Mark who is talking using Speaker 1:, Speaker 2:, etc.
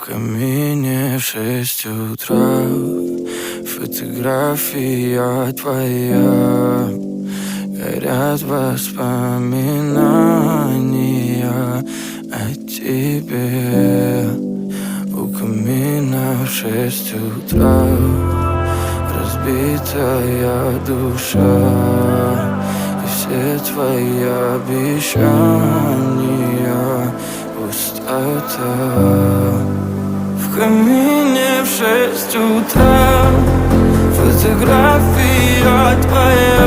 Speaker 1: камине в 6 утра фотография твоя. Горят воспоминания о тебе. У камина в 6 утра разбитая душа, и все твои обещания пустота. В камине в 6 утра фотография твоя.